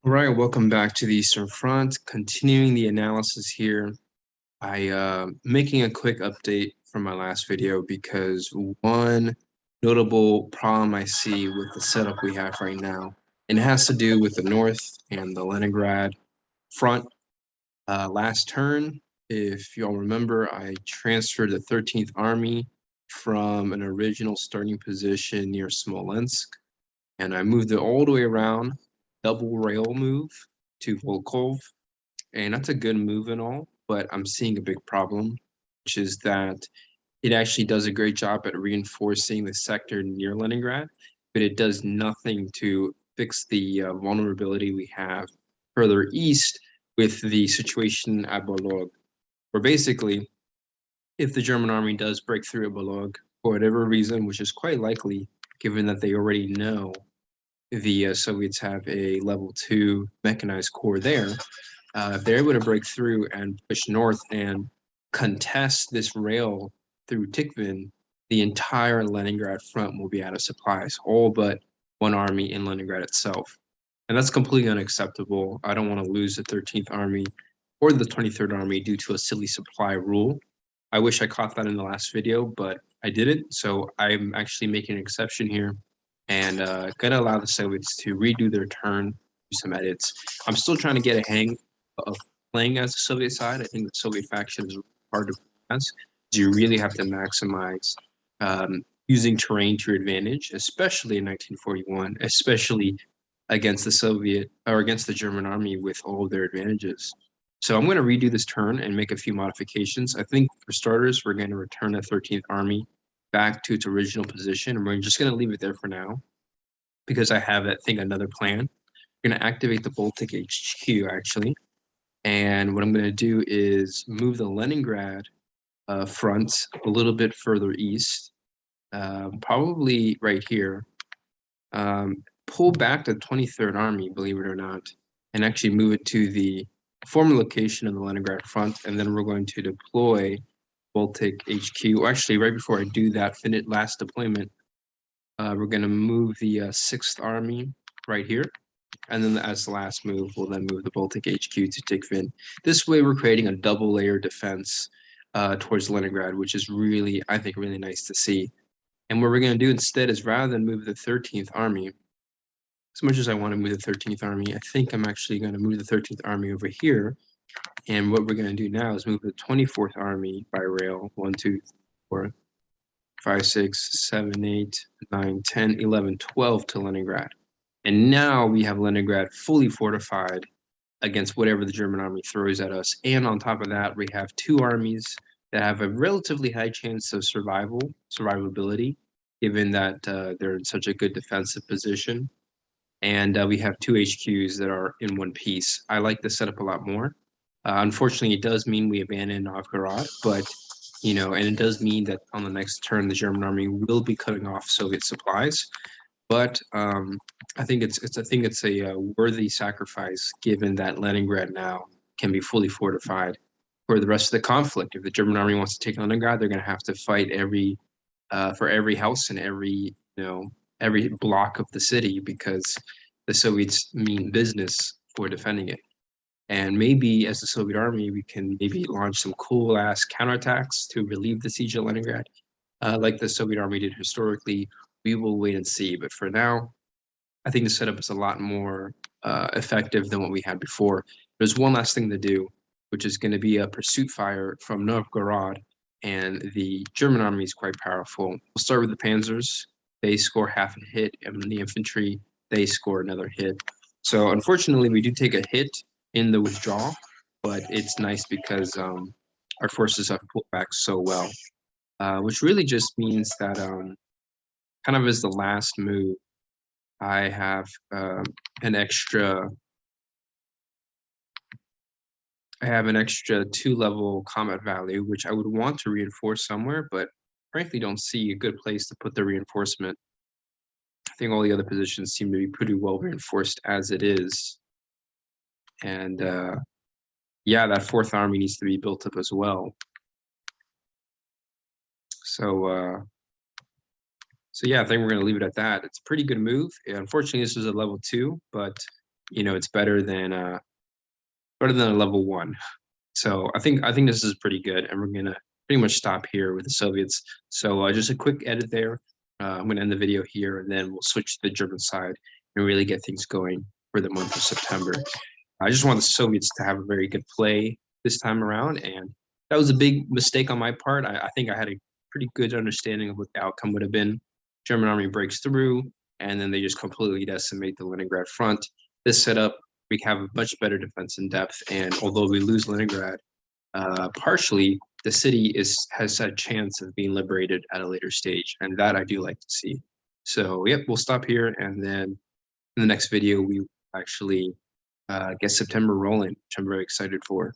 All right, welcome back to the Eastern Front. Continuing the analysis here, making a quick update from my last video because one notable problem I see with the setup we have right now, and it has to do with the North and the Leningrad front. Last turn, if y'all remember, I transferred the 13th Army from an original starting position near Smolensk, and I moved it all the way around, double rail move to Volkov, and that's a good move and all, but I'm seeing a big problem, which is that it actually does a great job at reinforcing the sector near Leningrad, but it does nothing to fix the vulnerability we have further east with the situation at Bolog, where basically, if the German army does break through at Bolog for whatever reason, which is quite likely, given that they already know the Soviets have a level 2 mechanized corps there, if they're able to break through and push north and contest this rail through Tikhvin, the entire Leningrad front will be out of supplies, all but one army in Leningrad itself. And that's completely unacceptable. I don't want to lose the 13th Army or the 23rd Army due to a silly supply rule. I wish I caught that in the last video, but I didn't. So I'm actually making an exception here and going to allow the Soviets to redo their turn, do some edits. I'm still trying to get a hang of playing as the Soviet side. I think the Soviet faction is hard to play as. You really have to maximize using terrain to your advantage, especially in 1941, especially against the Soviet or against the German army with all of their advantages. So I'm going to redo this turn and make a few modifications. I think for starters, we're going to return the 13th Army back to its original position, and we're just going to leave it there for now because I have, I think, another plan. We're going to activate the Baltic HQ, actually. And what I'm going to do is move the Leningrad front a little bit further east, probably right here. Pull back the 23rd Army, believe it or not, and actually move it to the former location of the Leningrad front. And then we're going to deploy Baltic HQ. Actually, right before I do that, last deployment, we're going to move the 6th Army right here. And then as the last move, we'll then move the Baltic HQ to Tikhvin. This way, we're creating a double layer defense towards Leningrad, which is really, I think, really nice to see. And what we're going to do instead is rather than move the 13th Army, as much as I want to move the 13th Army, I think I'm actually going to move the 13th Army over here. And what we're going to do now is move the 24th Army by rail 1, 2, 4, 5, 6, 7, 8, 9, 10, 11, 12 to Leningrad. And now we have Leningrad fully fortified against whatever the German army throws at us. And on top of that, we have two armies that have a relatively high chance of survivability, given that they're in such a good defensive position. And we have two HQs that are in one piece. I like this setup a lot more. Unfortunately, it does mean we abandon Novgorod, but and it does mean that on the next turn, the German army will be cutting off Soviet supplies. But I think it's a worthy sacrifice, given that Leningrad now can be fully fortified for the rest of the conflict. If the German army wants to take Leningrad, they're going to have to fight for every house and every block of the city because the Soviets mean business for defending it. And maybe as the Soviet army, we can maybe launch some cool ass counterattacks to relieve the siege of Leningrad, like the Soviet army did historically. We will wait and see. But for now, I think the setup is a lot more effective than what we had before. There's one last thing to do, which is going to be a pursuit fire from Novgorod, and the German army is quite powerful. We'll start with the panzers. They score half a hit, and the infantry, they score another hit. So unfortunately, we do take a hit in the withdrawal, but it's nice because our forces have pulled back so well, which really just means that kind of as the last move, I have an extra. I have an extra 2-level combat value, which I would want to reinforce somewhere, but frankly don't see a good place to put the reinforcement. I think all the other positions seem to be pretty well reinforced as it is. And yeah, that 4th army needs to be built up as well. So yeah, I think we're going to leave it at that. It's a pretty good move. Unfortunately, this is a level 2, but it's better than a level one. So I think this is pretty good, and we're gonna pretty much stop here with the Soviets. So just a quick edit there. I'm gonna end the video here, and then we'll switch to the German side and really get things going for the month of September. I just want the Soviets to have a very good play this time around, and that was a big mistake on my part. I think I had a pretty good understanding of what the outcome would have been. German army breaks through, and then they just completely decimate the Leningrad front. This setup, we have a much better defense in depth, and although we lose Leningrad, partially, the city has a chance of being liberated at a later stage, and that I do like to see. So, yep, we'll stop here, and then in the next video, we actually get September rolling, which I'm very excited for.